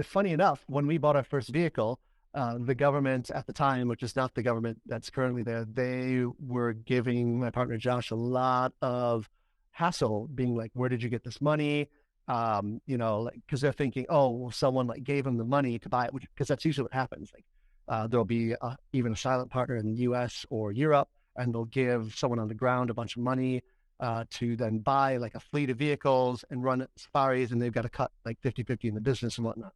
funny enough, when we bought our first vehicle, the government at the time, which is not the government that's currently there, they were giving my partner Josh a lot of hassle, being like, "Where did you get this money?" Like, because they're thinking, "Oh, well, someone like gave them the money to buy it," because that's usually what happens. Like, there'll be even a silent partner in the U.S. or Europe, and they'll give someone on the ground a bunch of money to then buy like a fleet of vehicles and run safaris, and they've got to cut like 50-50 in the business and whatnot.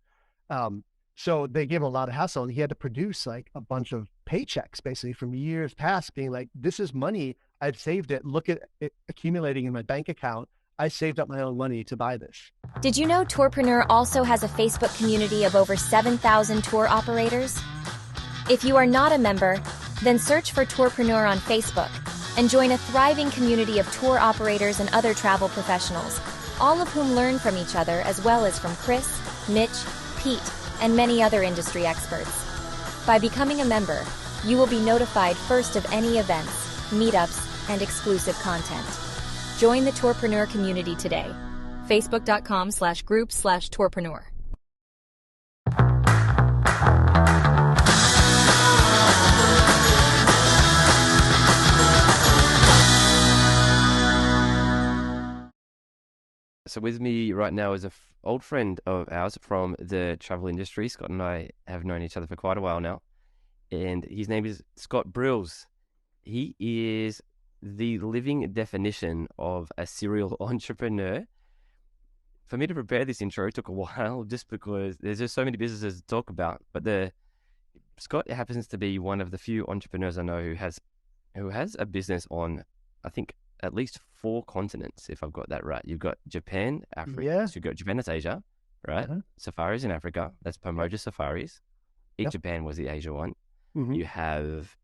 Um, so they gave him a lot of hassle, and he had to produce like a bunch of paychecks basically from years past, being like, "This is money. I've saved it. Look at it accumulating in my bank account. I saved up my own money to buy this." Did you know Tourpreneur also has a Facebook community of over 7,000 tour operators? If you are not a member, then search for Tourpreneur on Facebook and join a thriving community of tour operators and other travel professionals, all of whom learn from each other as well as from Chris, Mitch, Pete, and many other industry experts. By becoming a member, you will be notified first of any events, meetups, and exclusive content. Join the Tourpreneur community today. Facebook.com/group/Tourpreneur. So with me right now is a old friend of ours from the travel industry. Scott and I have known each other for quite a while now, and his name is Scott Brills. He is the living definition of a serial entrepreneur. For me to prepare this intro, it took a while just because there's just so many businesses to talk about. But Scott happens to be one of the few entrepreneurs I know who has a business on, I think, at least 4 continents, if I've got that right. You've got Japan, Africa. Yeah. So you've got Japan, that's Asia, right? Uh-huh. Safaris in Africa, that's Pomoja Safaris. Yep. Japan was the Asia one. Mm-hmm. You have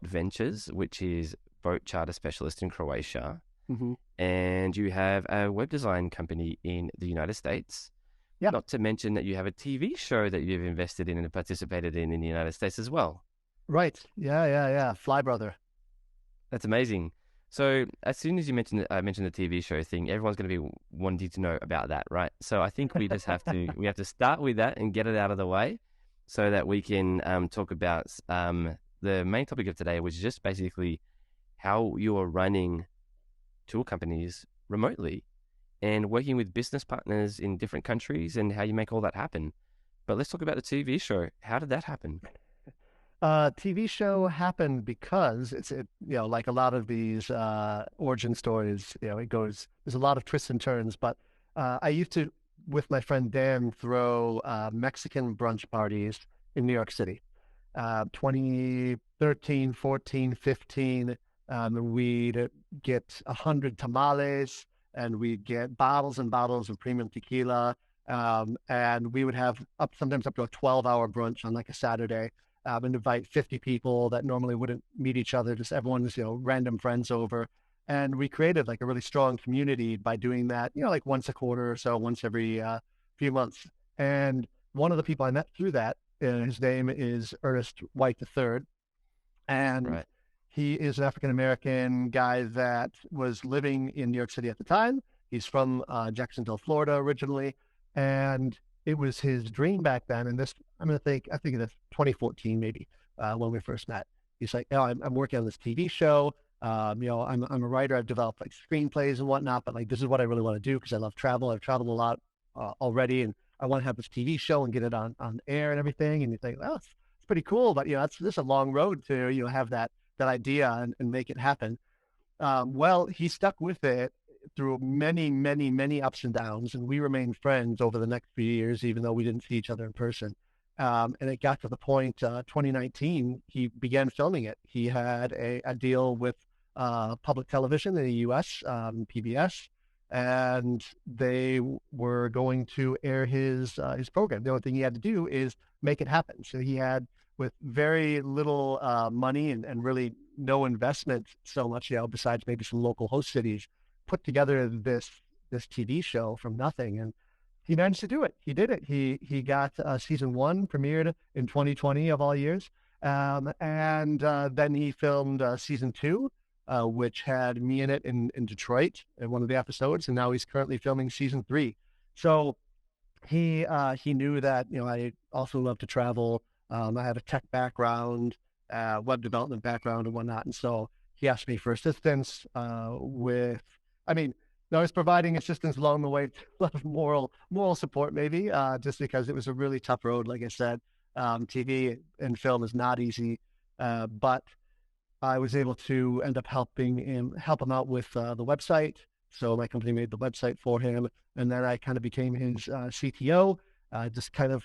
Ventures, which is boat charter specialist in Croatia. Mm-hmm. And you have a web design company in the United States. Yeah. Not to mention that you have a TV show that you've invested in and participated in the United States as well. Right. Yeah. Fly Brother. That's amazing. So as soon as you mentioned the TV show thing, everyone's going to be wanting to know about that, right? So I think we just have to we have to start with that and get it out of the way, so that we can talk about the main topic of today, which is just basically how you are running tour companies remotely and working with business partners in different countries and how you make all that happen. But let's talk about the TV show. How did that happen? TV show happened because like a lot of these origin stories, there's a lot of twists and turns, but I used to, with my friend Dan, throw Mexican brunch parties in New York City. 2013, 14, 15, we'd get 100 tamales, and we'd get bottles and bottles of premium tequila, and we would have sometimes up to a 12-hour brunch on like a Saturday. And invite 50 people that normally wouldn't meet each other, just everyone's, random friends over. And we created like a really strong community by doing that, like once a quarter or so, once every few months. And one of the people I met through that, his name is Ernest White III. And Right. he is an African-American guy that was living in New York City at the time. He's from Jacksonville, Florida originally. And it was his dream back then. And I think of this 2014 maybe, when we first met. He's like, I'm working on this TV show. I'm a writer. I've developed like screenplays and whatnot, but like this is what I really want to do because I love travel. I've traveled a lot already, and I want to have this TV show and get it on air and everything. And you think, well, it's pretty cool, but this is a long road to have that idea and make it happen. Well, he stuck with it through many, many, many ups and downs, and we remained friends over the next few years, even though we didn't see each other in person. And it got to the point, 2019, he began filming it. He had a deal with public television in the U.S., PBS, and they were going to air his program. The only thing he had to do is make it happen. So he had, with very little money and really no investment so much, besides maybe some local host cities, put together this TV show from nothing, and he managed to do it. He did it. He got season 1 premiered in 2020 of all years, and then he filmed season 2, which had me in it in Detroit in one of the episodes, and now he's currently filming season 3. So he knew that I also love to travel. I have a tech background, web development background, and whatnot, and so he asked me for assistance with. I mean, I was providing assistance along the way, a lot of moral support, maybe, just because it was a really tough road. Like I said, TV and film is not easy, but I was able to end up help him out with the website. So my company made the website for him, and then I kind of became his CTO, just kind of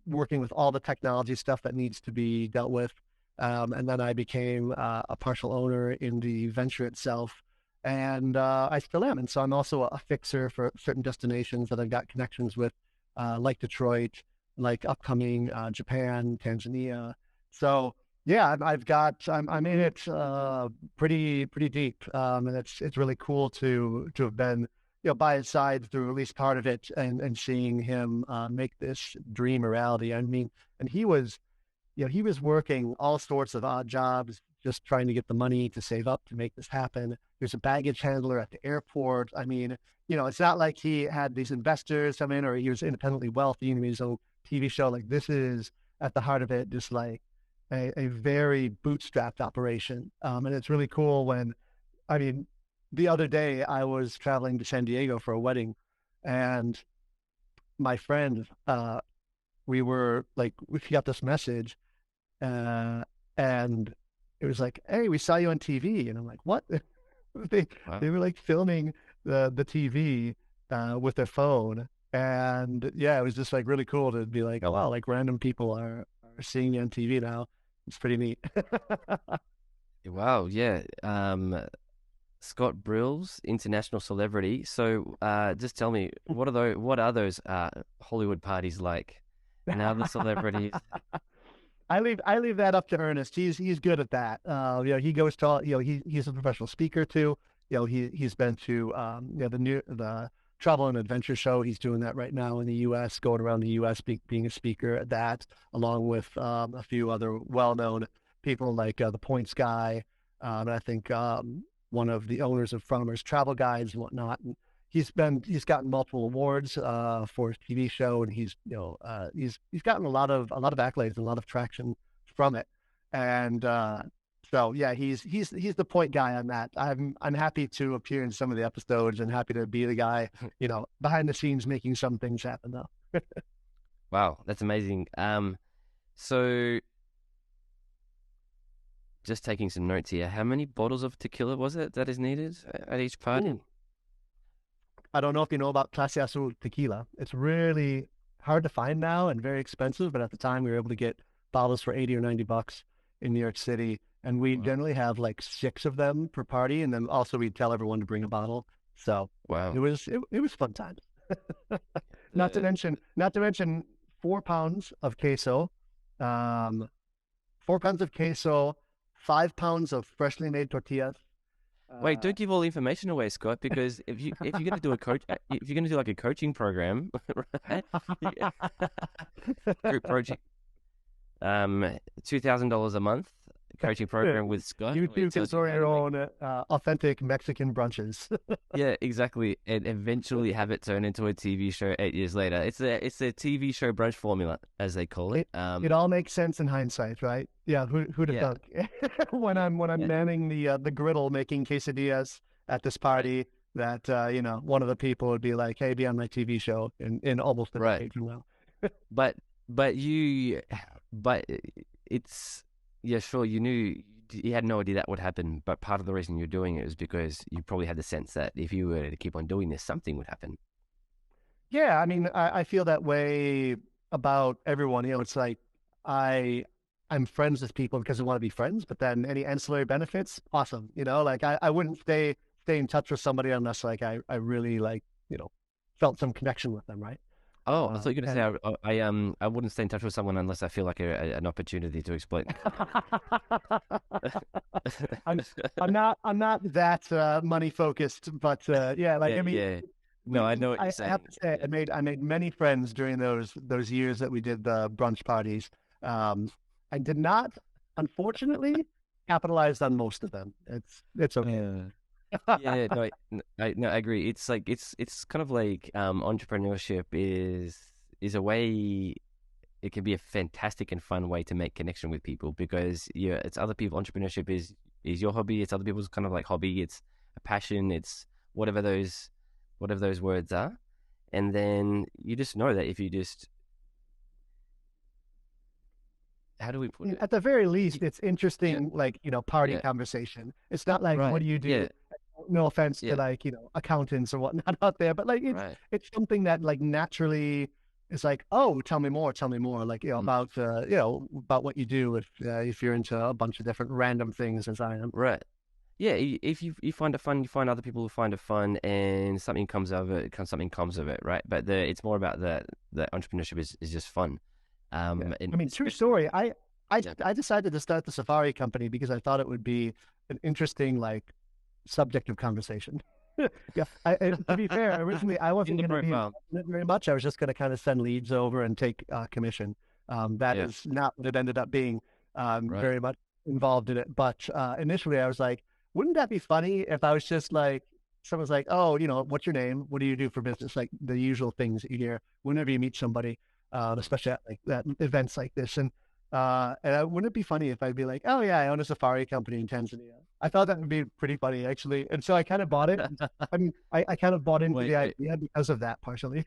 working with all the technology stuff that needs to be dealt with. And then I became a partial owner in the venture itself, and I still am. And so I'm also a fixer for certain destinations that I've got connections with, like Detroit, like upcoming Japan, Tanzania. So yeah, I'm in it pretty deep, and it's really cool to have been by his side through at least part of it, and seeing him make this dream a reality. I mean, and he was working all sorts of odd jobs, just trying to get the money to save up to make this happen. There's a baggage handler at the airport. I mean, it's not like he had these investors come in or he was independently wealthy and he made his own TV show. Like, this is at the heart of it, just like a very bootstrapped operation. And it's really cool I mean, the other day I was traveling to San Diego for a wedding, and my friend, we got this message, uh, and it was like, "Hey, we saw you on TV," and I'm like, "What?" they Wow. they were like filming the TV with their phone, and yeah, it was just like really cool to be like, "Oh wow, like random people are seeing me on TV now." It's pretty neat. Wow. Yeah. Scott Brills, international celebrity. So, just tell me, what are those Hollywood parties like? Now the celebrities. I leave that up to Ernest. He's good at that. He goes to he's a professional speaker too. He's been to the travel and adventure show. He's doing that right now in the U.S., going around the U.S. Being a speaker at that, along with a few other well-known people like the Points guy, and I think one of the owners of Farmers Travel Guides and whatnot. And he's gotten multiple awards for his TV show, and he's gotten a lot of accolades and a lot of traction from it. And so yeah, he's the point guy on that. I'm happy to appear in some of the episodes and happy to be the guy behind the scenes making some things happen though. Wow, that's amazing. So just taking some notes here. How many bottles of tequila was it that is needed at each party? Ooh. I don't know if you know about Clase Azul tequila. It's really hard to find now and very expensive, but at the time we were able to get bottles for 80 or $90 in New York City. And we Wow. generally have like 6 of them per party. And then also we'd tell everyone to bring a bottle. So it Wow. was it was fun times. Uh, Not to mention 4 pounds of queso, um, 4 pounds of queso, 5 pounds of freshly made tortillas. Wait, Uh, don't give all the information away, Scott, because if you're gonna do if you're gonna do like a coaching program, right? Yeah. Group project, $2,000 a month coaching program with Scott, You where he too can tells you throw how to your make. own authentic Mexican brunches. Yeah, exactly, and eventually have it turn into a TV show 8 years later. It's a TV show brunch formula, as they call it. It it all makes sense in hindsight, right? Yeah, who'd have Yeah, thunk? When I'm yeah, manning the griddle making quesadillas at this right, party, that one of the people would be like, "Hey, be on my TV show," in almost a right. decade from now. But but you, but it's yeah, sure. You had no idea that would happen, but part of the reason you're doing it is because you probably had the sense that if you were to keep on doing this, something would happen. Yeah, I mean, I feel that way about everyone. It's like I I'm friends with people because I want to be friends, but then any ancillary benefits, awesome. Like I wouldn't stay in touch with somebody unless like I really like, felt some connection with them, right? Oh, I thought you were going to say And I wouldn't stay in touch with someone unless I feel like an opportunity to exploit. I'm I'm not that money focused, but yeah, like Yeah, I mean, yeah. No, I know what you're I have saying. to say, I made many friends during those years that we did the brunch parties. I did not, unfortunately, capitalize on most of them. It's okay. Yeah. Yeah, no, no, I agree. It's like it's kind of like entrepreneurship is is a way. It can be a fantastic and fun way to make connection with people, because it's other people. Entrepreneurship is your hobby. It's other people's kind of like hobby. It's a passion. It's whatever those words are. And then you just know that if you just, how do we put it? At the very least, it's Yeah, interesting, like, party yeah, conversation. It's not like, what right. do you do? Yeah, No offense to, yeah, like, accountants or whatnot out there, but like right. it's something that like naturally is like, oh, tell me more, like, Mm, about what you do if you're into a bunch of different random things as I am. right. Yeah, if you find it fun, you find other people who find it fun, and something comes of it. Something comes of it, right? But it's more about the entrepreneurship is just fun. Yeah. And I mean, true story. yeah, I decided to start the safari company because I thought it would be an interesting, like, subject of conversation. Yeah. And to be fair, originally I in wasn't the going to be profile, involved in it very much. I was just going to kind of send leads over and take commission. That yeah, is not what it ended up being. right. Very much involved in it. But initially I was like, wouldn't that be funny if I was just like, someone's like, oh, what's your name? What do you do for business? Like the usual things that you hear whenever you meet somebody, especially at like that events like this. Wouldn't it be funny if I'd be like, oh yeah, I own a safari company in Tanzania. I thought that would be pretty funny actually. And so I kind of bought it. I mean, I kind of bought into Wait, the wait. idea because of that partially.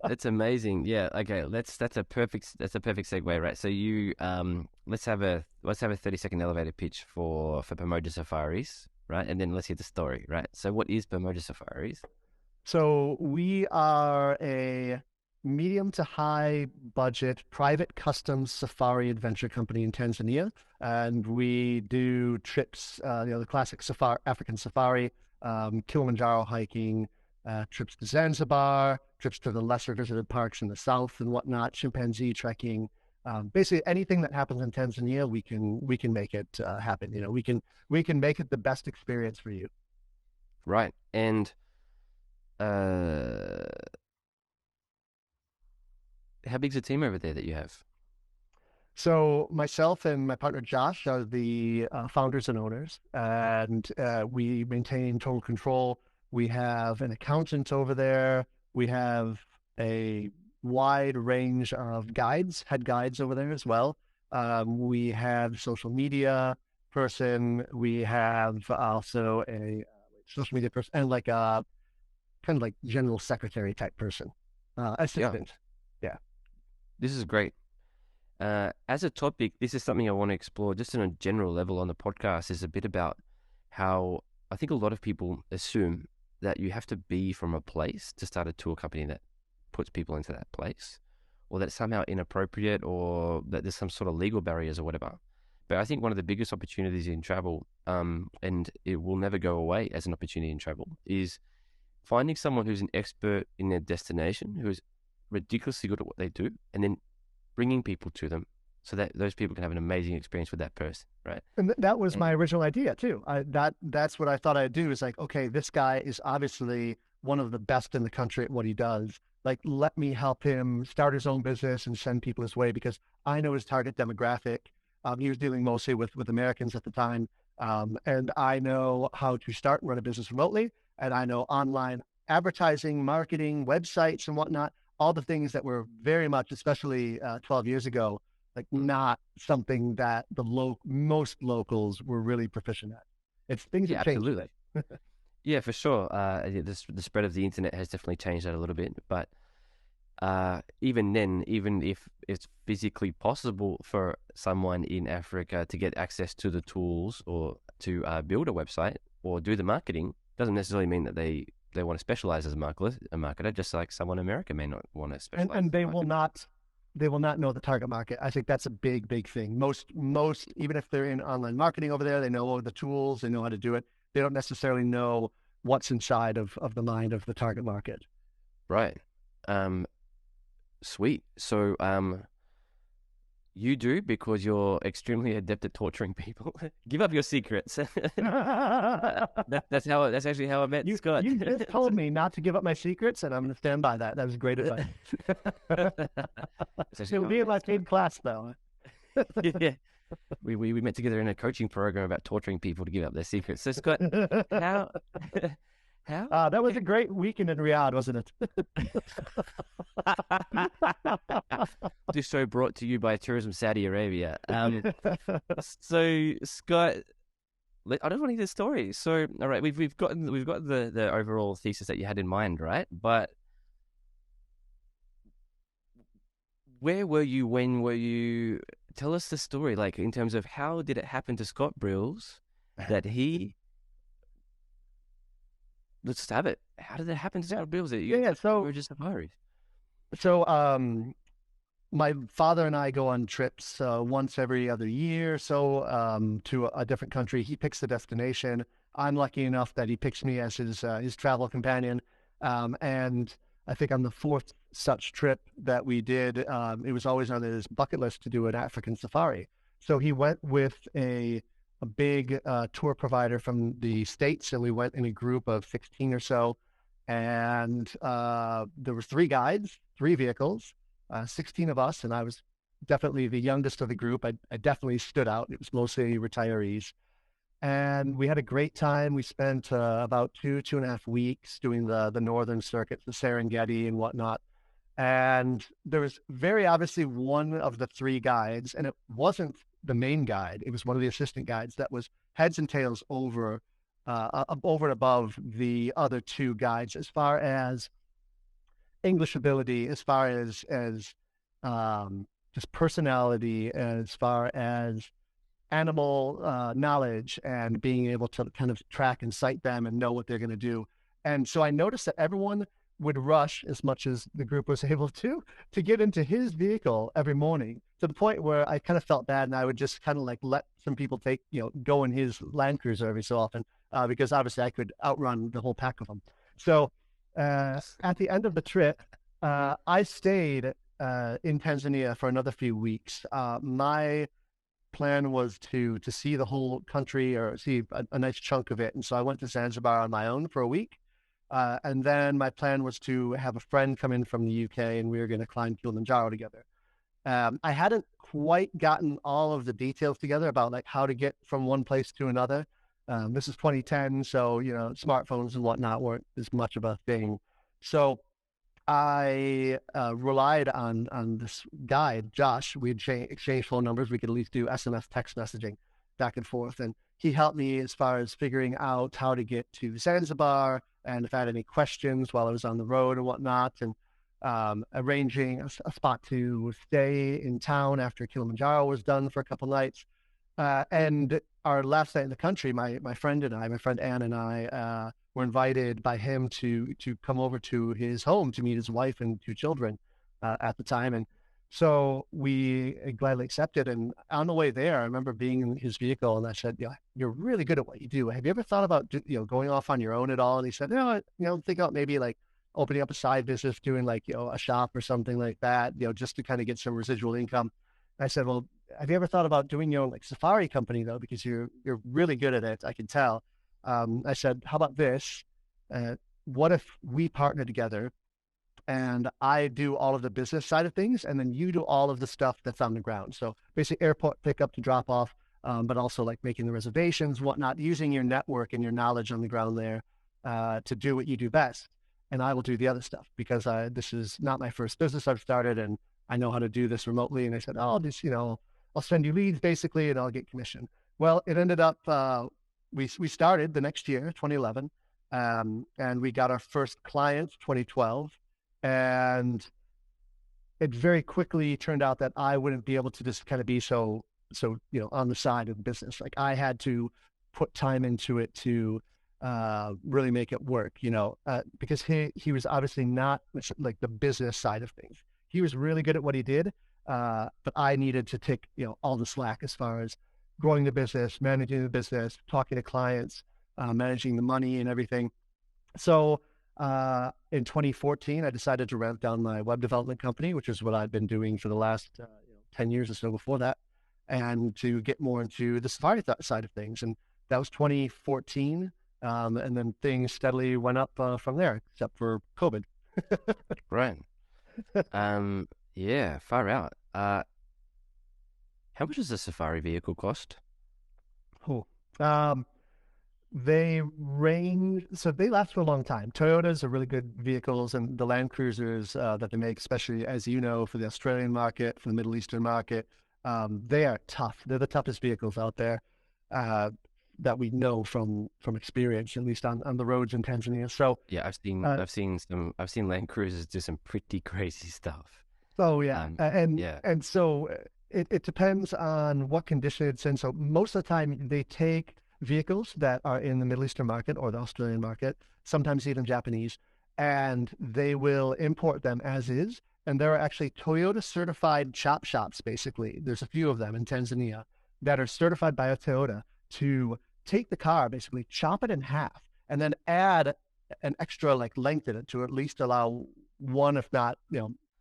That's amazing. Yeah. Okay. That's a perfect segue, right? So let's have a 30-second elevator pitch for Pamoja Safaris, right? And then let's hear the story, right? So what is Pamoja Safaris? So we are a medium to high budget private custom safari adventure company in Tanzania, and we do trips, the classic safari, African safari, Kilimanjaro hiking, trips to Zanzibar, trips to the lesser visited parks in the south and whatnot, chimpanzee trekking. Basically, anything that happens in Tanzania, we can make it happen. We can make it the best experience for you. Right. And uh, how big's the team over there that you have? So myself and my partner Josh are the founders and owners, and we maintain total control. We have an accountant over there. We have a wide range of guides, head guides over there as well. We have social media person. We have also a social media person and like a kind of like general secretary type person, Yeah, assistant. Yeah. this is great. As a topic, this is something I want to explore just on a general level on the podcast, is a bit about how I think a lot of people assume that you have to be from a place to start a tour company that puts people into that place, or that it's somehow inappropriate, or that there's some sort of legal barriers or whatever. But I think one of the biggest opportunities in travel, and it will never go away as an opportunity in travel, is finding someone who's an expert in their destination, who's ridiculously good at what they do, and then bringing people to them so that those people can have an amazing experience with that person, right? And that was And my original idea too. That's what I thought I'd do is like, okay, this guy is obviously one of the best in the country at what he does. Like, let me help him start his own business and send people his way because I know his target demographic. He was dealing mostly with Americans at the time. And I know how to start and run a business remotely. And I know online advertising, marketing, websites and whatnot, all the things that were very much, especially 12 years ago, like not something that most locals were really proficient at. It's things yeah, have changed. absolutely. Yeah, for sure. The spread of the internet has definitely changed that a little bit. But even then, even if it's physically possible for someone in Africa to get access to the tools or to build a website or do the marketing, doesn't necessarily mean that they want to specialize as a marketer, just like someone in America may not want to specialize And as a marketer. they will not know the target market. I think that's a big thing. Most even if they're in online marketing over there, they know the tools, they know how to do it. They don't necessarily know what's inside of the mind of the target market. Right. Sweet. So, you do because you're extremely adept at torturing people. Give up your secrets. That's actually how I met Scott. You just told me not to give up my secrets, and I'm going to stand by that. That was great advice. That's actually It'll how I be in my met Scott. paid class, though. Yeah. We met together in a coaching program about torturing people to give up their secrets. So Scott, how How? That was a great weekend in Riyadh, wasn't This show brought to you by Tourism Saudi Arabia. it? So Scott, I don't want to hear the story. So, all right, we've got the overall thesis that you had in mind, right? But where were you? When were you? Tell us the story, like in terms of how did it happen to Scott Brills that he. Let's just have it. How did it happen to Yeah, Scott Brills that yeah, you yeah. were just safaris? So, my father and I go on trips once every other year, so to a different country. He picks the destination. I'm lucky enough that he picks me as his travel companion. And I think on the fourth such trip that we did, it was always on his bucket list to do an African safari. So he went with a big tour provider from the States, and we went in a group of 16 or so. And there were three guides, three vehicles, 16 of us, and I was definitely the youngest of the group. I definitely stood out. It was mostly retirees. And we had a great time. We spent about 2.5 weeks doing the northern circuit, the Serengeti and whatnot. And there was very obviously one of the three guides, and it wasn't the main guide. It was one of the assistant guides that was heads and tails over and above the other two guides as far as English ability, as far as just personality, as far as animal knowledge and being able to kind of track and cite them and know what they're going to do. And so I noticed that everyone would rush as much as the group was able to get into his vehicle every morning to the point where I kind of felt bad, and I would just kind of like let some people go in his Land Cruiser every so often because obviously I could outrun the whole pack of them. So at the end of the trip, I stayed in Tanzania for another few weeks. My plan was to see the whole country or see a nice chunk of it. And so I went to Zanzibar on my own for a week. And then my plan was to have a friend come in from the UK, and we were going to climb Kilimanjaro together. I hadn't quite gotten all of the details together about like how to get from one place to another. This is 2010, so smartphones and whatnot weren't as much of a thing. So I relied on this guide, Josh. We'd exchange phone numbers. We could at least do SMS text messaging back and forth. And he helped me as far as figuring out how to get to Zanzibar and if I had any questions while I was on the road and whatnot, and arranging a spot to stay in town after Kilimanjaro was done for a couple nights. And our last night in the country, my friend Ann and I, were invited by him to come over to his home to meet his wife and two children at the time. And so we gladly accepted. And on the way there, I remember being in his vehicle, and I said, "Yeah, you're really good at what you do. Have you ever thought about going off on your own at all?" And he said, "No, think about maybe like opening up a side business, doing like a shop or something like that, just to kind of get some residual income." I said, "Well, have you ever thought about doing your own like safari company though? Because you're really good at it, I can tell." I said, "How about this? What if we partner together and I do all of the business side of things, and then you do all of the stuff that's on the ground? So basically airport pickup to drop off, but also like making the reservations, whatnot, using your network and your knowledge on the ground there to do what you do best. And I will do the other stuff because this is not my first business I've started, and I know how to do this remotely." And I said, "Oh, just, I'll send you leads basically, and I'll get commission." Well, it ended up, we started the next year, 2011, and we got our first client, 2012. And it very quickly turned out that I wouldn't be able to just kind of be so, on the side of the business. Like I had to put time into it to really make it work, because he was obviously not like the business side of things. He was really good at what he did, but I needed to take, all the slack as far as growing the business, managing the business, talking to clients, managing the money and everything. So in 2014, I decided to ramp down my web development company, which is what I'd been doing for the last 10 years or so before that, and to get more into the safari side of things. And that was 2014. And then things steadily went up from there, except for COVID. Right. Yeah, far out. How much does a safari vehicle cost? Oh. Um, they range, so they last for a long time. Toyotas are really good vehicles, and the Land Cruisers that they make, especially as you know, for the Australian market, for the Middle Eastern market, they are tough. They're the toughest vehicles out there uh, that we know from experience, at least on the roads in Tanzania. So, Yeah, uh, I've seen Land Cruisers do some pretty crazy stuff. so yeah, Um, and yeah. it depends on what condition it's in. So most of the time they take vehicles that are in the Middle Eastern market or the Australian market, sometimes even Japanese, and they will import them as is. And there are actually Toyota certified chop shops, basically. There's a few of them in Tanzania that are certified by a Toyota to take the car, basically chop it in half, and then add an extra like length in it to at least allow one, if not,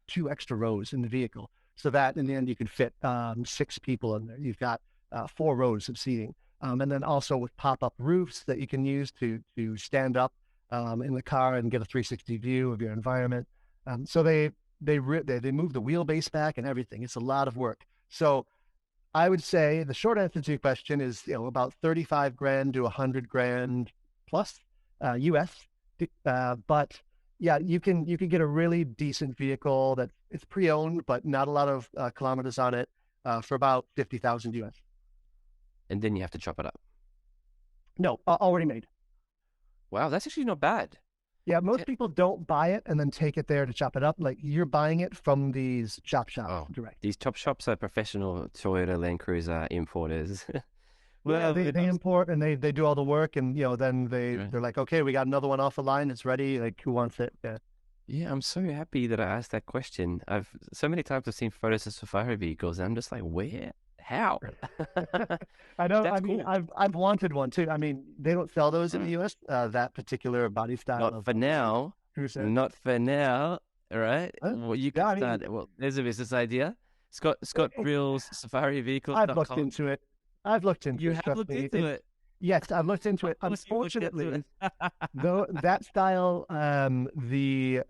two extra rows in the vehicle, so that in the end you can fit 6 people in there. You've got 4 rows of seating, and then also with pop-up roofs that you can use to stand up in the car and get a 360 view of your environment. So they move the wheelbase back and everything. It's a lot of work. So I would say the short answer to your question is about 35 grand to 100 grand plus US. But yeah, you can get a really decent vehicle that it's pre-owned, but not a lot of kilometers on it for about 50,000 US. And then you have to chop it up. No, already made. Wow, that's actually not bad. Yeah, most Te- people don't buy it and then take it there to chop it up. Like you're buying it from these chop shops Oh, direct. these top shops are professional Toyota Land Cruiser importers. Yeah, Well, they import and they do all the work, and then right. they're like, okay, we got another one off the line, it's ready. Like, who wants it? Yeah. Yeah, I'm so happy that I asked that question. I've so many times I've seen photos of safari vehicles, and I'm just like, where? How? I know. I That's mean, cool. I've wanted one too. I mean, they don't sell those in the Mm. U.S. That particular body style Not for of now. cruiser. Not for now. All right. Huh? Well, you Yeah, can I mean, start. Well, there's a business idea. Scott Brills, I've looked SafariVehicles.com. into it. I've looked into You it. have Trust looked me. into it. Yes, I've looked into Of it. course, you looked into Unfortunately, it. though that style, the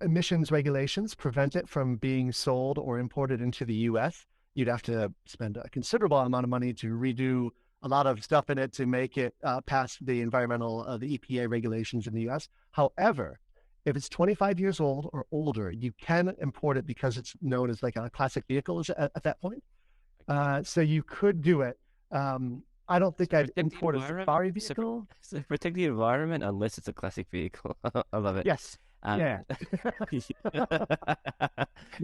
emissions regulations prevent it from being sold or imported into the U.S. You'd have to spend a considerable amount of money to redo a lot of stuff in it to make it pass the the EPA regulations in the U.S. However, if it's 25 years old or older, you can import it because it's known as like a classic vehicle at that point. So you could do it. I don't think I'd Protect the import a environment. safari vehicle. Protect the environment unless it's a classic vehicle. I love it. Yes. Um, Yeah.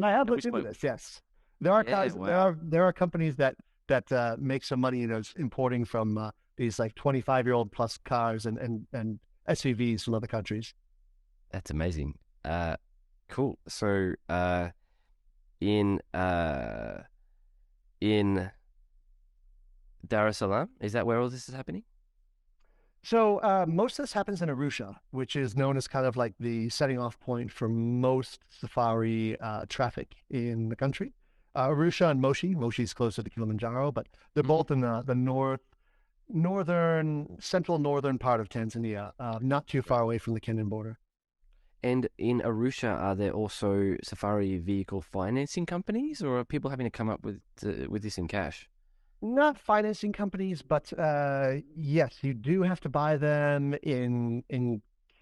I have looked which into one? this. Yes, there are Yeah, cars. wow. There are companies that make some money, importing from these like 25-year-old plus cars and SUVs from other countries. That's amazing. Uh, cool. So, in in Dar es Salaam, is that where all this is happening? So most of this happens in Arusha, which is known as kind of like the setting off point for most safari traffic in the country. Arusha and Moshi. Moshi's closer to Kilimanjaro, but they're Hmm. both in the central northern part of Tanzania, not too Right. far away from the Kenyan border. And in Arusha, are there also safari vehicle financing companies, or are people having to come up with this in cash? Not financing companies, but yes, you do have to buy them in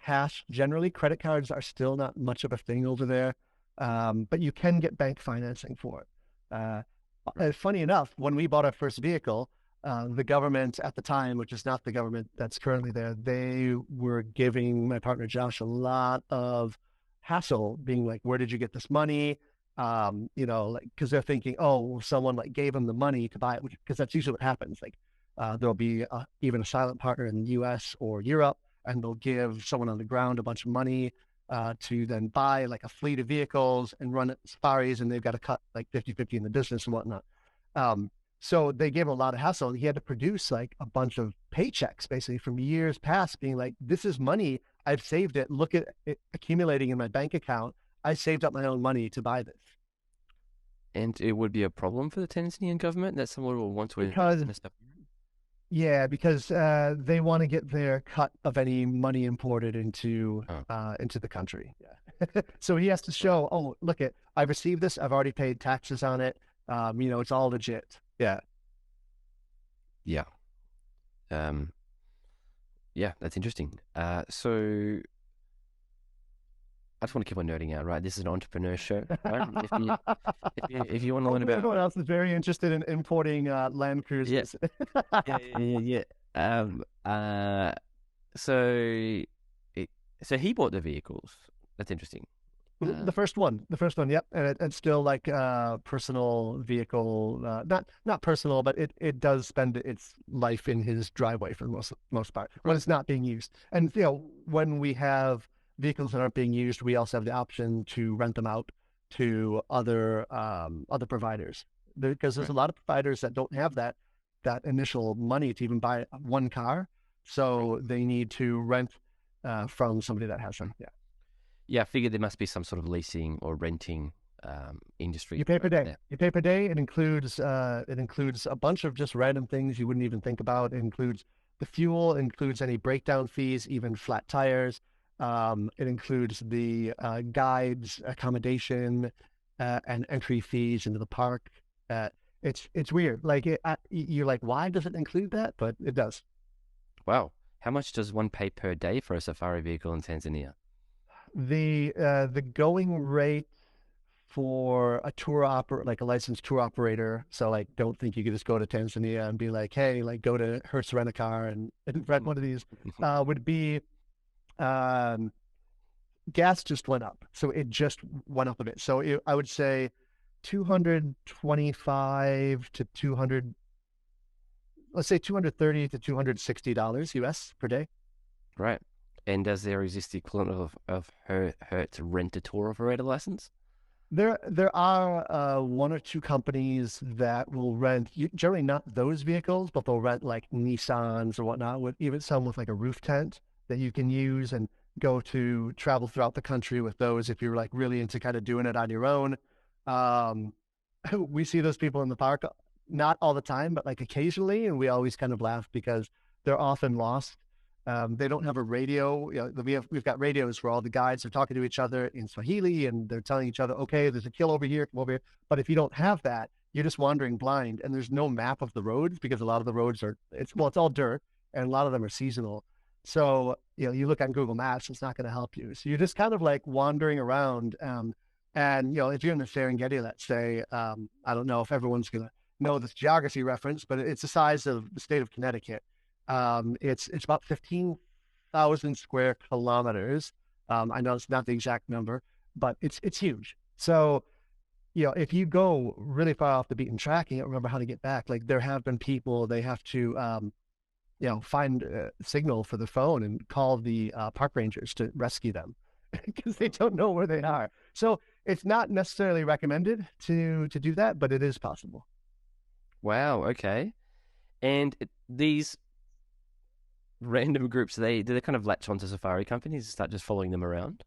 cash. Generally, credit cards are still not much of a thing over there, but you can get bank financing for it. Funny enough, when we bought our first vehicle, the government at the time, which is not the government that's currently there, they were giving my partner Josh a lot of hassle, being like, "Where did you get this money?" Like because they're thinking, oh, well, someone like gave them the money to buy it, because that's usually what happens. Like there'll be even a silent partner in the U.S. or Europe, and they'll give someone on the ground a bunch of money to then buy like a fleet of vehicles and run safaris, and they've got to cut like 50-50 in the business and whatnot. Um, so they gave him a lot of hassle. He had to produce like a bunch of paychecks basically from years past, being like, this is money. I've saved it. Look at it accumulating in my bank account. I saved up my own money to buy this. And it would be a problem for the Tanzanian government that someone will want to invest Because in a stuff. Yeah, because they want to get their cut of any money imported Oh, into the country. Yeah. So he has to show, oh, look it, I've received this, I've already paid taxes on it. It's all legit. Yeah. yeah. Um, Yeah, that's interesting. So I just want to keep on nerding out, right? This is an entrepreneur show, right? If you want to learn Hopefully, about, everyone else is very interested in importing Land yeah, Cruisers. yeah. So it, so he bought the vehicles. That's interesting. The Um, first one, yep, and it's still like personal vehicle, not personal, but it does spend its life in his driveway for the most part when right, it's not being used. And when we have vehicles that aren't being used, we also have the option to rent them out to other providers because there's right. a lot of providers that don't have that initial money to even buy one car, so they need to rent from somebody that has them. Yeah. Yeah, I figured there must be some sort of leasing or renting industry You pay per over day. there. You pay per day. It includes a bunch of just random things you wouldn't even think about. It includes the fuel. It includes any breakdown fees, even flat tires. It includes the guides, accommodation, and entry fees into the park. Uh, it's weird. Like you're like, why does it include that? But it does. Wow. How much does one pay per day for a safari vehicle in Tanzania? The going rate for a like a licensed tour operator. So like, don't think you could just go to Tanzania and be like, hey, like go to Hertz Rent a Car and rent one of these. Would be um, gas just went up, so it just went up a bit. So I would say 225 to 200. Let's say $230 to $260 US per day. Right. And does there exist the equivalent of her to rent a tour operator license? There are one or two companies that will rent, generally not those vehicles, but they'll rent like Nissans or whatnot, with even some with like a roof tent that you can use and go to travel throughout the country with those if you're like really into kind of doing it on your own. Um, we see those people in the park, not all the time, but like occasionally, and we always kind of laugh because they're often lost. They don't have a radio. We've got radios where all the guides are talking to each other in Swahili, and they're telling each other, "Okay, there's a kill over here, come over here." But if you don't have that, you're just wandering blind, and there's no map of the roads because a lot of the roads it's all dirt, and a lot of them are seasonal. So you look on Google Maps, it's not going to help you. So you're just kind of like wandering around. And if you're in the Serengeti, let's say, I don't know if everyone's going to know this geography reference, but it's the size of the state of Connecticut. It's about 15,000 square kilometers. I know it's not the exact number, but it's huge. So if you go really far off the beaten track and you don't remember how to get back, like there have been people they have to find a signal for the phone and call the park rangers to rescue them because they don't know where they are. So it's not necessarily recommended to do that, but it is possible. Wow. Okay. And these random groups, do they kind of latch onto safari companies and start just following them around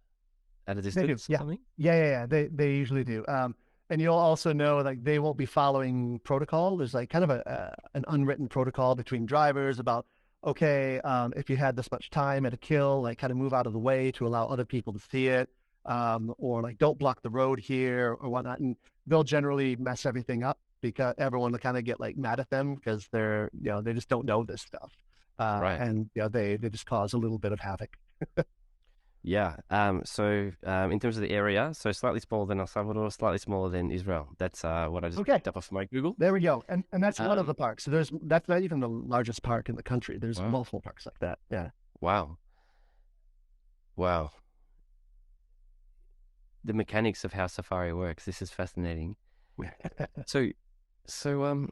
at a They do. distance or Yeah. something? Yeah. They usually do. And you'll also know like they won't be following protocol. There's like kind of an unwritten protocol between drivers about okay, if you had this much time at a kill, like kind of move out of the way to allow other people to see it, or like don't block the road here or whatnot. And they'll generally mess everything up because everyone will kind of get like mad at them because they just don't know this stuff, Right. and they just cause a little bit of havoc. Yeah. So in terms of the area, so slightly smaller than El Salvador, slightly smaller than Israel. That's what I just Okay. picked up off my Google. There we go. And that's one of the Um, parks. So that's not even the largest park in the country. There's wow. multiple parks like that. Yeah. Wow. Wow. The mechanics of how safari works. This is fascinating. So, so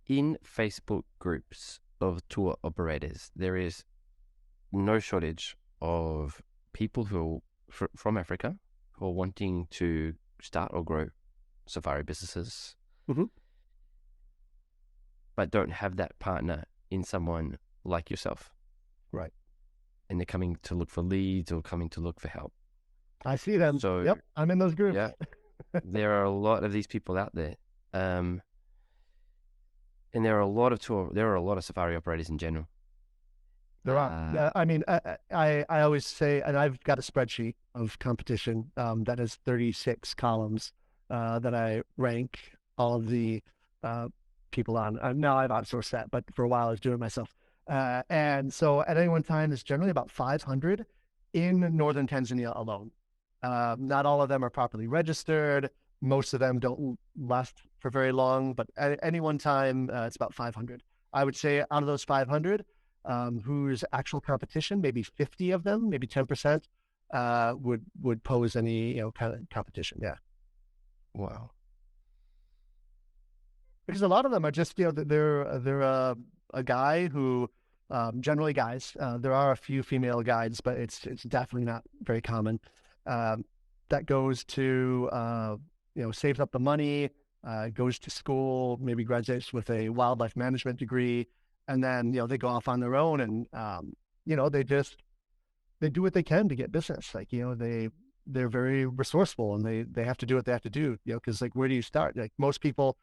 in Facebook groups of tour operators, there is no shortage of people who from Africa who are wanting to start or grow safari businesses, Hmm. but don't have that partner in someone like yourself. Right. And they're coming to look for leads or coming to look for help. I see them. So, Yep. I'm in those groups. yeah, there are a lot of these people out there. Um, and there are a lot of safari operators in general. There are. Uh, I mean, I always say, and I've got a spreadsheet of competition that has 36 columns that I rank all of the uh, people on. Now I've outsourced that, but for a while I was doing it myself. And so at any one time, there's generally about 500 in northern Tanzania alone. Not all of them are properly registered. Most of them don't last for very long, but at any one time, it's about 500. I would say out of those 500, whose actual competition, maybe 50 of them, maybe 10%, would pose any kind of competition. Yeah. Wow. Because a lot of them are just they're a guy who generally guys. There are a few female guides, but it's definitely not very common. That goes to saves up the money, goes to school, maybe graduates with a wildlife management degree, and then they go off on their own, and they do what they can to get business. Like they're very resourceful, and they have to do what they have to do. Because like where do you start? Like most people.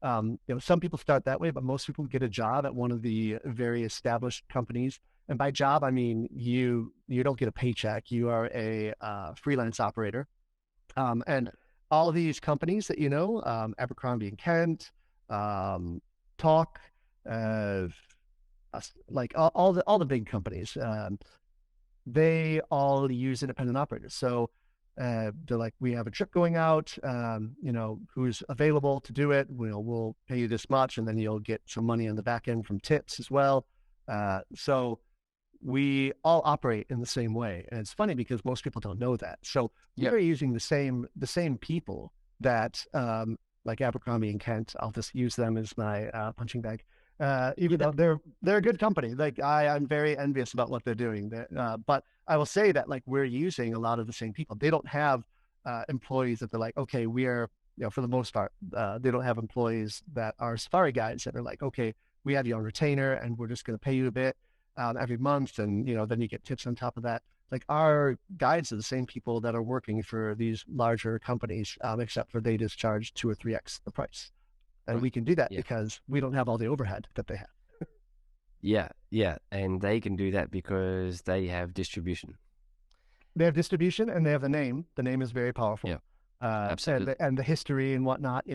Some people start that way, but most people get a job at one of the very established companies. And by job, I mean you don't get a paycheck. You are a freelance operator. And all of these companies that Abercrombie and Kent, Talk, like all the big companies, they all use independent operators. So they're like, we have a trip going out, who's available to do it. We'll pay you this much, and then you'll get some money on the back end from tips as well. So we all operate in the same way. And it's funny because most people don't know that. So we're using the same people that, like Abercrombie and Kent, I'll just use them as my punching bag. Even though they're a good company. Like I'm very envious about what they're doing. But I will say that like we're using a lot of the same people. They don't have employees that they're like, okay, we are, for the most part, they don't have employees that are safari guides that are like, okay, we have you on retainer and we're just going to pay you a bit every month, and then you get tips on top of that. Like our guides are the same people that are working for these larger companies, except for they just charge 2 or 3x the price. And we can do that because we don't have all the overhead that they have. Yeah. And they can do that because they have distribution. They have distribution and they have the name. The name is very powerful. Yeah, absolutely. And the history and whatnot,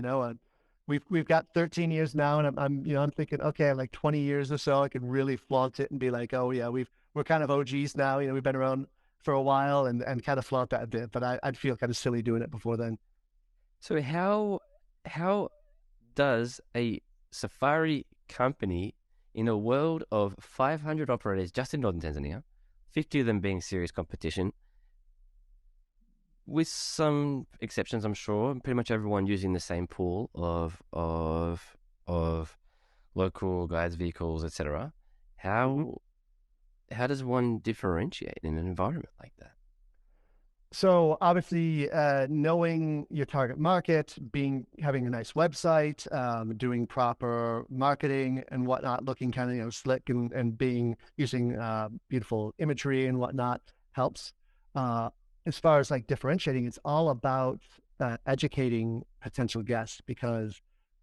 we've got 13 years now, and I'm thinking, okay, like 20 years or so, I could really flaunt it and be like, oh yeah, we're kind of OGs now. We've been around for a while and kind of flaunt that a bit, but I'd feel kind of silly doing it before then. So how does a safari company in a world of 500 operators just in northern Tanzania, 50 of them being serious competition, with some exceptions, I'm sure, pretty much everyone using the same pool of local guides, vehicles, etc. How does one differentiate in an environment like that? So obviously, knowing your target market, having a nice website, doing proper marketing and whatnot, looking kind of slick and using beautiful imagery and whatnot helps. As far as like differentiating, it's all about educating potential guests, because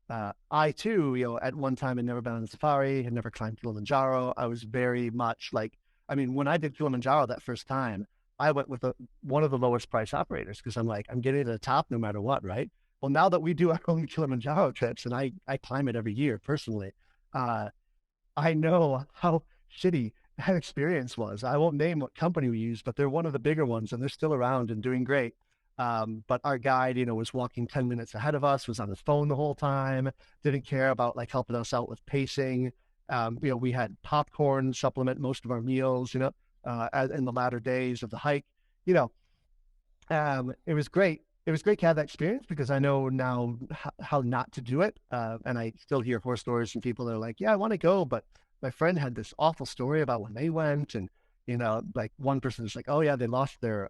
I too, at one time had never been on a safari, had never climbed Kilimanjaro. I was very much like, when I did Kilimanjaro that first time, I went with one of the lowest price operators because I'm like, I'm getting to the top no matter what, right? Well, now that we do our own Kilimanjaro trips and I climb it every year personally, I know how shitty that experience was. I won't name what company we use, but they're one of the bigger ones and they're still around and doing great. But our guide, was walking 10 minutes ahead of us, was on his phone the whole time, didn't care about like helping us out with pacing. We had popcorn supplement most of our meals, in the latter days of the hike. It was great. It was great to have that experience because I know now how not to do it. And I still hear horror stories from people that are like, yeah, I want to go, but my friend had this awful story about when they went, and like one person is like, oh yeah, they lost their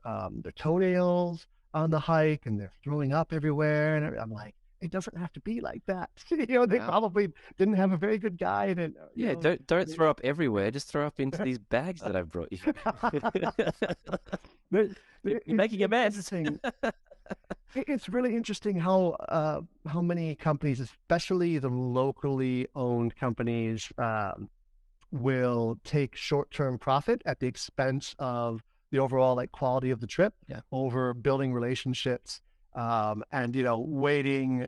toenails on the hike and they're throwing up everywhere, and I'm like, it doesn't have to be like that. They probably didn't have a very good guide. And don't throw up everywhere. Just throw up into these bags that I've brought you. You're making a mess. It's really interesting how many companies, especially the locally owned companies, will take short-term profit at the expense of the overall like quality of the trip over building relationships. And waiting,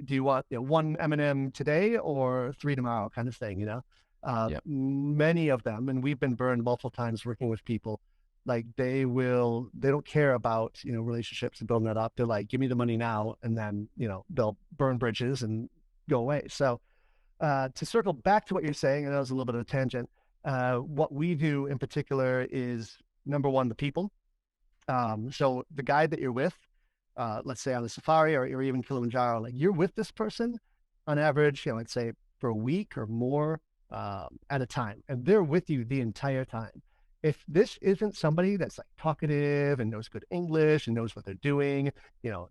do you want one M&M today or three tomorrow kind of thing, Yeah. Many of them, and we've been burned multiple times working with people, like they don't care about, relationships and building that up. They're like, give me the money now. And then, they'll burn bridges and go away. So to circle back to what you're saying, and that was a little bit of a tangent, what we do in particular is number one, the people. So the guide that you're with, let's say on the safari or even Kilimanjaro, like you're with this person on average, let's say for a week or more at a time, and they're with you the entire time. If this isn't somebody that's like talkative and knows good English and knows what they're doing,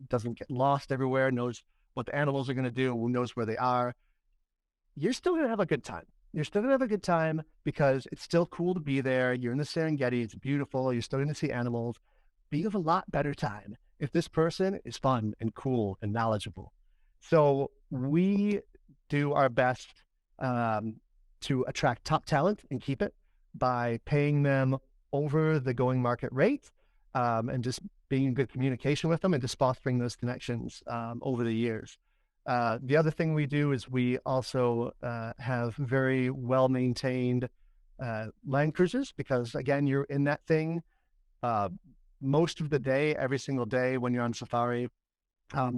doesn't get lost everywhere, knows what the animals are going to do, knows where they are, you're still going to have a good time. You're still going to have a good time because it's still cool to be there. You're in the Serengeti. It's beautiful. You're still going to see animals. But you have a lot better time if this person is fun and cool and knowledgeable. So we do our best to attract top talent and keep it by paying them over the going market rate and just being in good communication with them and just fostering those connections over the years. The other thing we do is we also have very well-maintained land cruisers because, again, you're in that thing most of the day, every single day when you're on safari.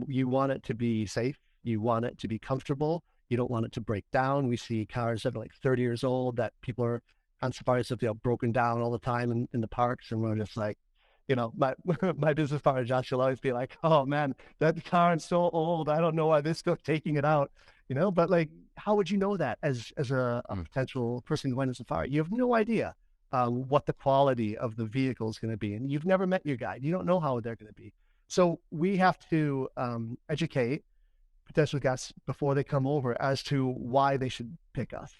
You want it to be safe. You want it to be comfortable. You don't want it to break down. We see cars that are like 30 years old that people are on safaris that have broken down all the time in the parks, and we're just like, my business partner Josh will always be like, "Oh man, that car is so old. I don't know why they're still taking it out." But like, how would you know that as a potential person going to safari? You have no idea what the quality of the vehicle is going to be, and you've never met your guide. You don't know how they're going to be. So we have to educate potential guests before they come over as to why they should pick us.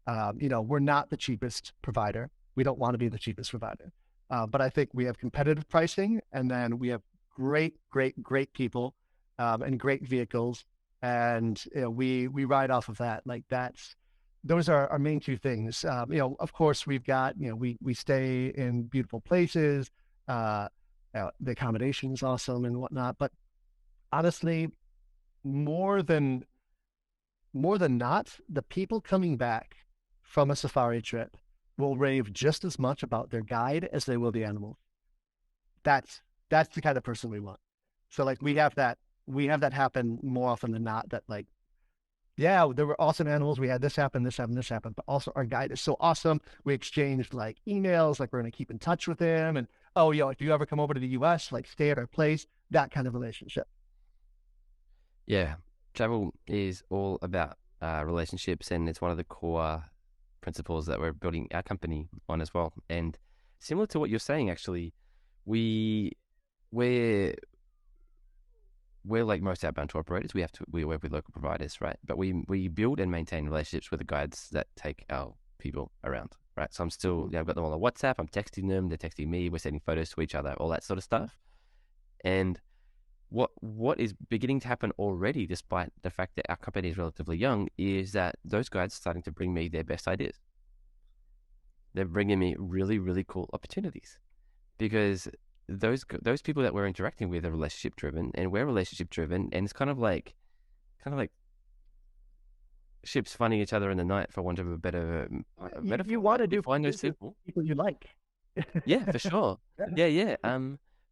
We're not the cheapest provider. We don't want to be the cheapest provider. But I think we have competitive pricing, and then we have great, great, great people and great vehicles, and we ride off of that. Like those are our main two things. Of course, we've got we stay in beautiful places. The accommodation is awesome and whatnot. But honestly, more than not, the people coming back from a safari trip will rave just as much about their guide as they will the animals. That's the kind of person we want. So like we have that happen more often than not, that like, yeah, there were awesome animals. We had this happen, this happened, this happened, but also our guide is so awesome. We exchanged like emails, like we're going to keep in touch with him. And if you ever come over to the US, like stay at our place, that kind of relationship. Yeah. Travel is all about relationships, and it's one of the core principles that we're building our company on as well. And similar to what you're saying, actually, we're like most outbound tour operators. We work with local providers, right? But we build and maintain relationships with the guides that take our people around, right? So I'm still, I've got them all on WhatsApp. I'm texting them. They're texting me. We're sending photos to each other, all that sort of stuff. And what is beginning to happen already, despite the fact that our company is relatively young, is that those guides are starting to bring me their best ideas. They're bringing me really, really cool opportunities because those people that we're interacting with are relationship driven, and we're relationship driven, and it's kind of like ships finding each other in the night, for want of a better metaphor. You want to do find those people you like. Yeah, for sure. Yeah.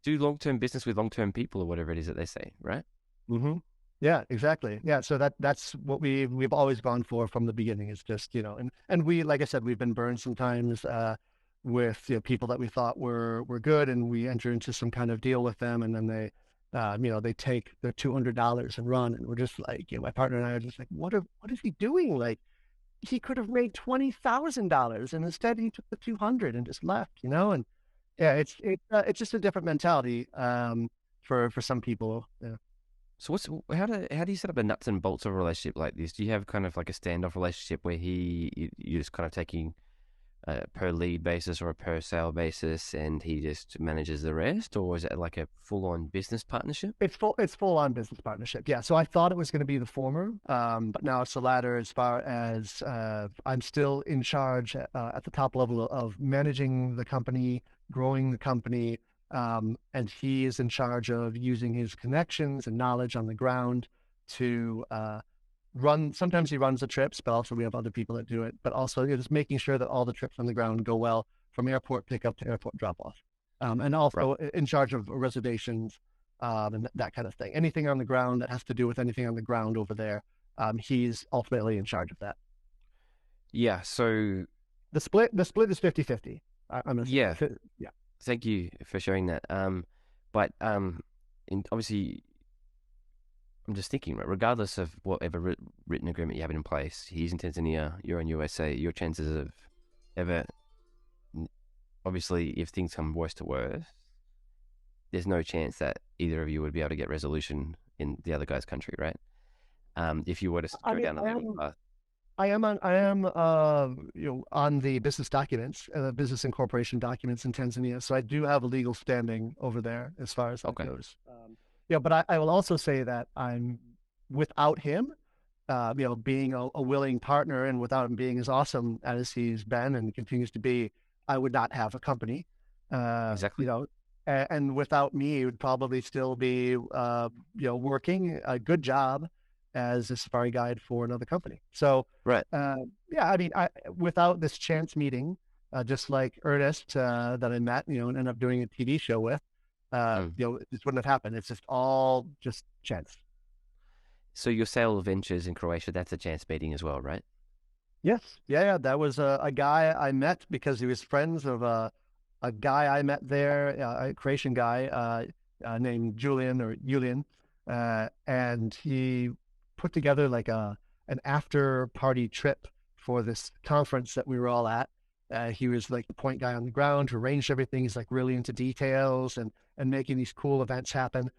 Do long-term business with long-term people, or whatever it is that they say, right? Mm-hmm. Yeah, exactly. Yeah, so that's what we've always gone for from the beginning. Is just and we, like I said, we've been burned sometimes with people that we thought were good, and we enter into some kind of deal with them, and then they they take their $200 and run, and we're just like, my partner and I are just like, what is he doing? Like, he could have made $20,000, and instead he took the 200 and just left, and yeah, it's just a different mentality for some people. Yeah. So how do you set up the nuts and bolts of a relationship like this? Do you have kind of like a standoff relationship where you're just kind of taking per lead basis or a per sale basis, and he just manages the rest, or is it like a full on business partnership? It's full on business partnership. Yeah. So I thought it was going to be the former, but now it's the latter. As far as I'm still in charge at the top level of managing the company, growing the company, and he is in charge of using his connections and knowledge on the ground to run. Sometimes he runs the trips, but also we have other people that do it. But also, just making sure that all the trips on the ground go well from airport pickup to airport drop off, and Right. also in charge of reservations and that kind of thing. Anything on the ground that has to do with anything on the ground over there, he's ultimately in charge of that. Yeah. So The split is 50-50. I'm gonna yeah, say, yeah. thank you for sharing that. But obviously, I'm just thinking, right, regardless of whatever written agreement you have in place, he's in Tanzania, you're in USA, your chances of ever, obviously, if things come worse to worse, there's no chance that either of you would be able to get resolution in the other guy's country, right? If you were to I go mean, down a legal path. I am on the business documents, business and corporation documents in Tanzania. So I do have a legal standing over there as far as that Okay. goes. Yeah, but I will also say that I'm without him, being a willing partner, and without him being as awesome as he's been and continues to be, I would not have a company. Exactly. And without me, he would probably still be, working a good job as a safari guide for another company. So, Right. uh, yeah, I mean, without this chance meeting, just like Ernest that I met, and ended up doing a TV show with, Mm. this wouldn't have happened. It's just all just chance. So your sale ventures in Croatia, that's a chance meeting as well, right? Yes, yeah. That was a guy I met because he was friends of a guy I met there, a Croatian guy named Julian, and he put together like an after party trip for this conference that we were all at. He was like the point guy on the ground who arranged everything. He's like really into details and making these cool events happen.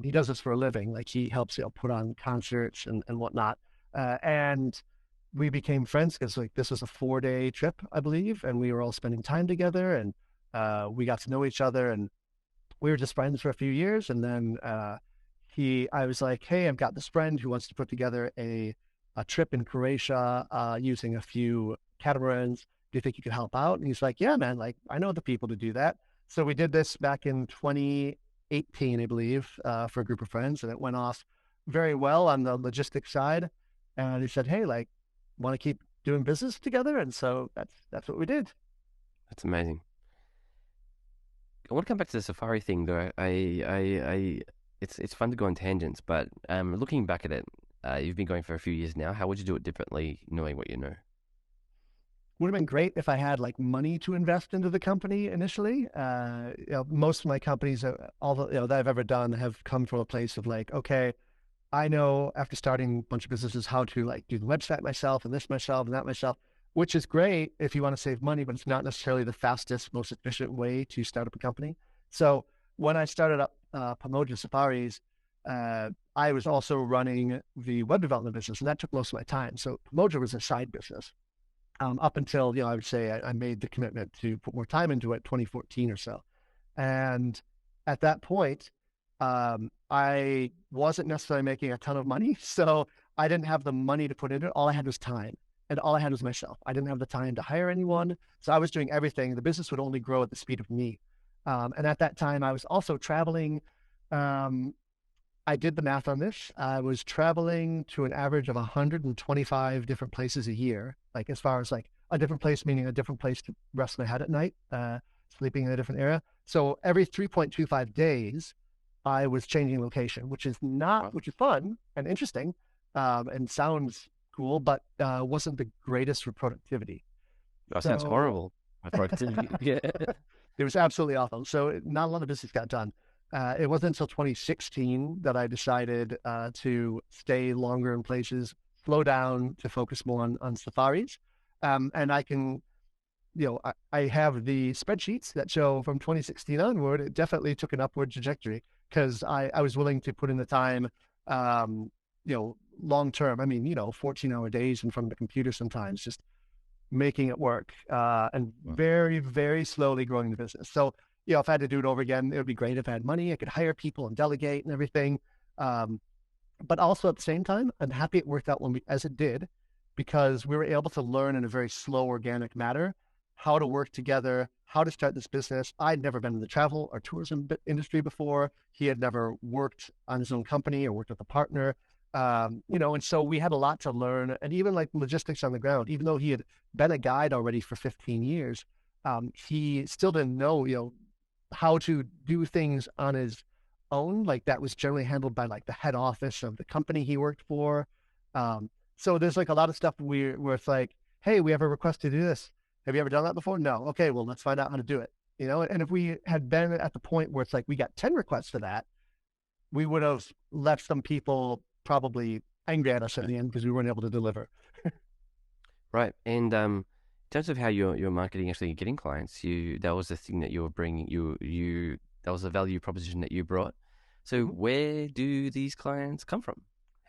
He does this for a living. Like he helps put on concerts and whatnot. And we became friends because like this was a 4-day trip, I believe, and we were all spending time together, and we got to know each other, and we were just friends for a few years. And then I was like, hey, I've got this friend who wants to put together a trip in Croatia using a few catamarans. Do you think you could help out? And he's like, yeah, man, like I know the people to do that. So we did this back in 2018, I believe, for a group of friends, and it went off very well on the logistics side. And he said, hey, like, want to keep doing business together? And so that's what we did. That's amazing. I want to come back to the safari thing though. It's fun to go on tangents, but looking back at it, you've been going for a few years now. How would you do it differently, knowing what you know? Would have been great if I had like money to invest into the company initially. Most of my companies, all the that I've ever done, have come from a place of like, okay, I know after starting a bunch of businesses how to like do the website myself and this myself and that myself, which is great if you want to save money, but it's not necessarily the fastest, most efficient way to start up a company. So when I started up Pamoja Safaris, I was also running the web development business, and that took most of my time. So Pamoja was a side business up until I would say I made the commitment to put more time into it, 2014 or so. And at that point, I wasn't necessarily making a ton of money, so I didn't have the money to put into it. All I had was time, and all I had was myself. I didn't have the time to hire anyone, so I was doing everything. The business would only grow at the speed of me. And at that time, I was also traveling. Um, I did the math on this. I was traveling to an average of 125 different places a year, like as far as like a different place, meaning a different place to rest my head at night, sleeping in a different area. So every 3.25 days, I was changing location, Wow, which is fun and interesting, and sounds cool, but wasn't the greatest for productivity. that sounds So horrible. My productivity. Yeah. it was absolutely awful. So not a lot of business got done. It wasn't until 2016 that I decided to stay longer in places, slow down to focus more on safaris. And I can, I have the spreadsheets that show from 2016 onward, it definitely took an upward trajectory because I was willing to put in the time, long term. I mean, 14-hour days in front of the computer sometimes, just making it work and Wow. very, very slowly growing the business. So, if I had to do it over again, it would be great if I had money. I could hire people and delegate and everything. Um, but also at the same time, I'm happy it worked out as it did, because we were able to learn in a very slow, organic manner how to work together, how to start this business. I'd never been in the travel or tourism industry before. He had never worked on his own company or worked with a partner. And so we had a lot to learn, and even like logistics on the ground. Even though he had been a guide already for 15 years, he still didn't know, how to do things on his own. Like that was generally handled by like the head office of the company he worked for. So there's like a lot of stuff where it's like, hey, we have a request to do this. Have you ever done that before? No. Okay, well, let's find out how to do it. And if we had been at the point where it's like we got 10 requests for that, we would have left some people probably angry at us at the end because we weren't able to deliver. Right. And in terms of how you're marketing actually getting clients, that was the thing that you were bringing. That was the value proposition that you brought. So where do these clients come from?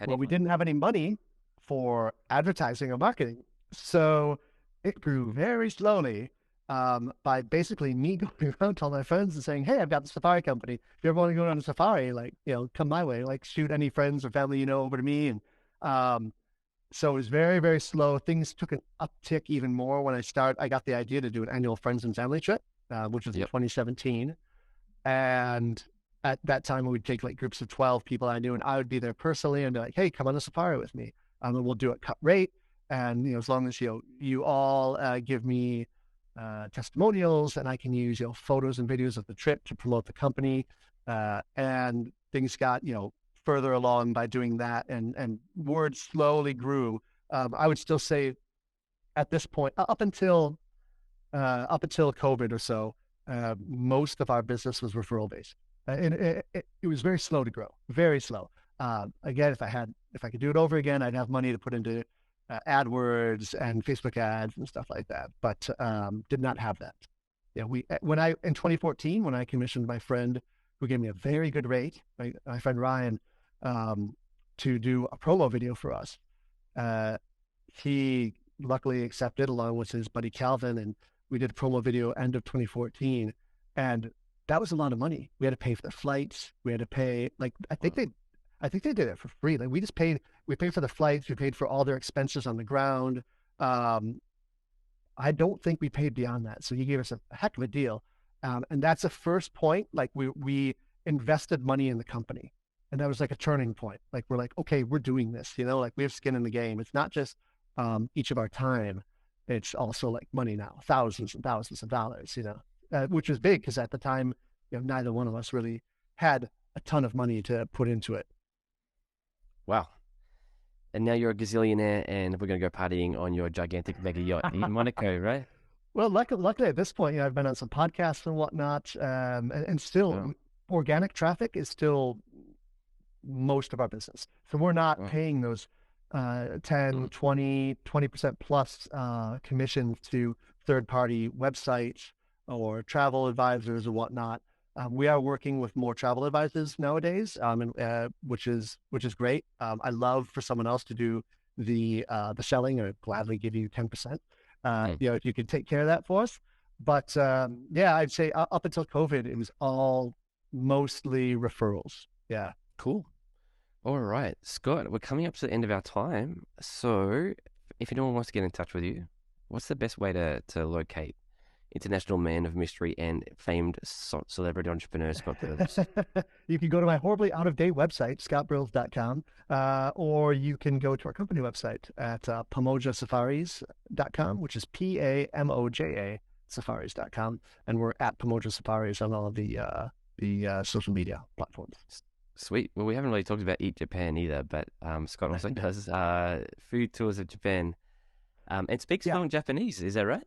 Well, we didn't have any money for advertising or marketing, so it grew very slowly by basically me going around to all my friends and saying, "Hey, I've got the safari company. If you ever want to go on a safari, like come my way. Like shoot any friends or family over to me." And so it was very, very slow. Things took an uptick even more when I got the idea to do an annual friends and family trip, which was in 2017. And at that time, we would take like groups of 12 people I knew, and I would be there personally and be like, "Hey, come on a safari with me." And we'll do it cut rate. And, as long as, you all give me testimonials, and I can use, photos and videos of the trip to promote the company. And things got, further along by doing that, and word slowly grew. I would still say at this point, up until COVID or so, most of our business was referral based. And it was very slow to grow, very slow. Again, if I could do it over again, I'd have money to put into AdWords and Facebook ads and stuff like that, but did not have that. In 2014, when I commissioned my friend who gave me a very good rate, my friend Ryan, to do a promo video for us, he luckily accepted along with his buddy Calvin, and we did a promo video end of 2014, and that was a lot of money. We had to pay for the flights. We had to pay, like, I think they did it for free. Like we paid for the flights. We paid for all their expenses on the ground. I don't think we paid beyond that. So he gave us a heck of a deal. And that's the first point. Like we invested money in the company, and that was like a turning point. Like we're like, okay, we're doing this, like we have skin in the game. It's not just each of our time. It's also like money now, thousands and thousands of dollars, which was big because at the time, neither one of us really had a ton of money to put into it. Wow. And now you're a gazillionaire, and we're going to go partying on your gigantic mega yacht in Monaco, right? Well, luckily at this point, I've been on some podcasts and whatnot, and still organic traffic is still most of our business. So we're not paying those 10, 20% plus commissions to third-party websites or travel advisors or whatnot. We are working with more travel advisors nowadays, which is great. I love for someone else to do the selling, or gladly give you 10%. If you could take care of that for us. But I'd say up until COVID, it was all mostly referrals. Yeah. Cool. All right, Scott, we're coming up to the end of our time. So if anyone wants to get in touch with you, what's the best way to locate international man of mystery and famed celebrity entrepreneur Scott Brills? You can go to my horribly out-of-date website, scottbrills.com, or you can go to our company website at pamojasafaris.com, which is PAMOJA safaris.com, and we're at Pamoja Safaris on all of the social media platforms. Sweet. Well, we haven't really talked about Eat Japan either, but Scott also does food tours of Japan and speaks fluent Japanese. Is that right?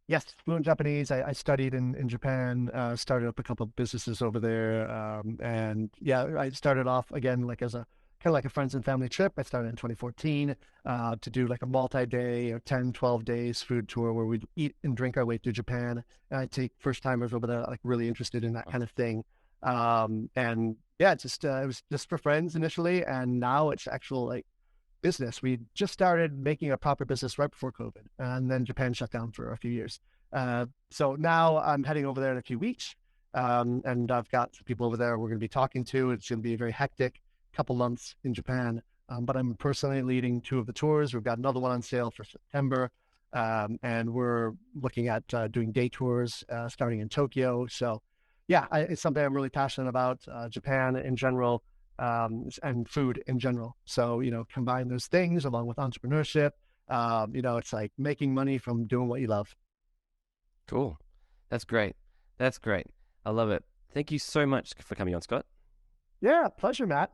Yes, fluent Japanese. I studied in Japan, started up a couple of businesses over there. I started off again, like as a kind of like a friends and family trip. I started in 2014 to do like a multi-day or 10, 12 days food tour where we'd eat and drink our way through Japan. And I'd take first timers over there, like really interested in that kind of thing. It was just for friends initially. And now it's actual like business. We just started making a proper business right before COVID, and then Japan shut down for a few years. So now I'm heading over there in a few weeks, and I've got some people over there we're going to be talking to. It's going to be a very hectic couple months in Japan, but I'm personally leading 2 of the tours. We've got another one on sale for September, and we're looking at doing day tours starting in Tokyo. So yeah, it's something I'm really passionate about. Japan in general. and food in general. So, combine those things along with entrepreneurship. It's like making money from doing what you love. Cool. That's great. That's great. I love it. Thank you so much for coming on, Scott. Yeah, pleasure, Matt.